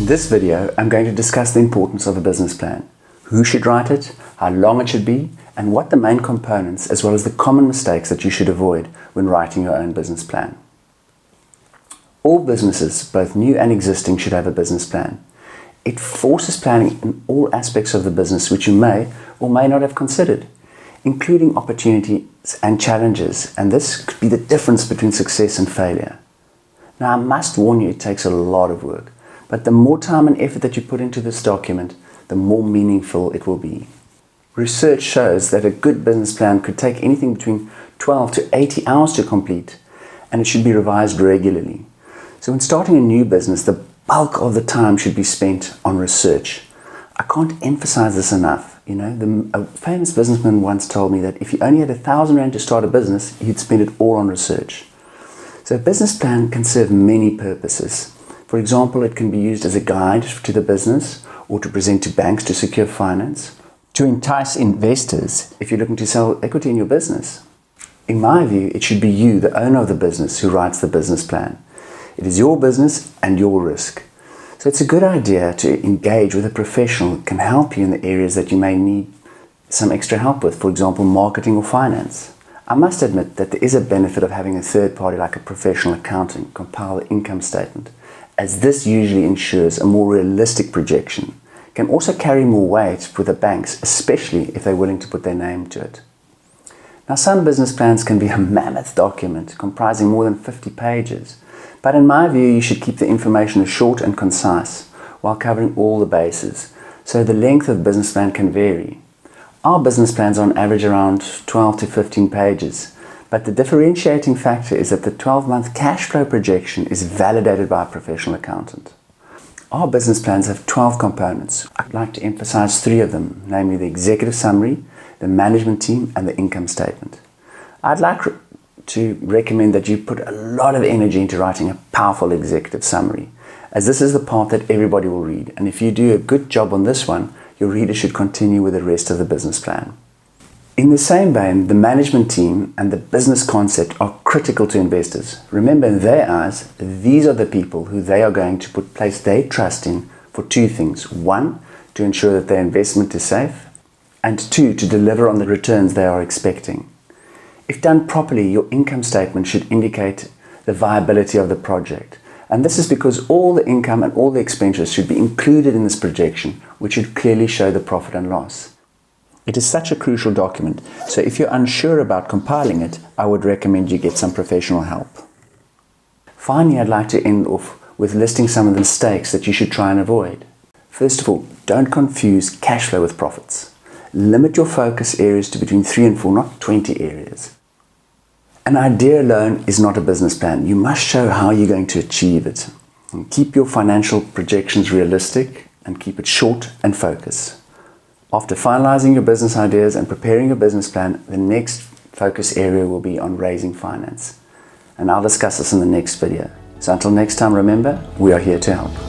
this video, I'm going to discuss the importance of a business plan, who should write it, how long it should be, and what the main components as well as the common mistakes that you should avoid when writing your own business plan. All businesses, both new and existing, should have a business plan. It forces planning in all aspects of the business which you may or may not have considered, including opportunities and challenges, and this could be the difference between success and failure. Now, I must warn you, it takes a lot of work, but the more time and effort that you put into this document, the more meaningful it will be. Research shows that a good business plan could take anything between 12 to 80 hours to complete, and it should be revised regularly. So when starting a new business, the bulk of the time should be spent on research. I can't emphasize this enough. A famous businessman once told me that if he only had 1,000 Rand to start a business, he'd spend it all on research. So a business plan can serve many purposes. For example, it can be used as a guide to the business or to present to banks to secure finance, to entice investors if you're looking to sell equity in your business. In my view, it should be you, the owner of the business, who writes the business plan. It is your business and your risk. So it's a good idea to engage with a professional who can help you in the areas that you may need some extra help with, for example, marketing or finance. I must admit that there is a benefit of having a third party like a professional accountant compile the income statement, as this usually ensures a more realistic projection. It can also carry more weight with the banks, especially if they're willing to put their name to it. Now, some business plans can be a mammoth document comprising more than 50 pages. But in my view, you should keep the information short and concise while covering all the bases, so the length of business plan can vary. Our business plans are on average around 12 to 15 pages, but the differentiating factor is that the 12-month cash flow projection is validated by a professional accountant. Our business plans have 12 components. I'd like to emphasize 3 of them, namely the executive summary, the management team, and the income statement. I'd like to recommend that you put a lot of energy into writing a powerful executive summary, as this is the part that everybody will read, and if you do a good job on this one, your reader should continue with the rest of the business plan. In the same vein, the management team and the business concept are critical to investors. Remember, in their eyes, these are the people who they are going to place their trust in for 2 things. 1, to ensure that their investment is safe, and 2, to deliver on the returns they are expecting. If done properly, your income statement should indicate the viability of the project. And this is because all the income and all the expenditures should be included in this projection, which should clearly show the profit and loss. It is such a crucial document, so if you're unsure about compiling it, I would recommend you get some professional help. Finally, I'd like to end off with listing some of the mistakes that you should try and avoid. First of all, don't confuse cash flow with profits. Limit your focus areas to between 3 and 4, not 20 areas. An idea alone is not a business plan. You must show how you're going to achieve it. And keep your financial projections realistic and keep it short and focused. After finalizing your business ideas and preparing your business plan, the next focus area will be on raising finance. And I'll discuss this in the next video. So until next time, remember, we are here to help.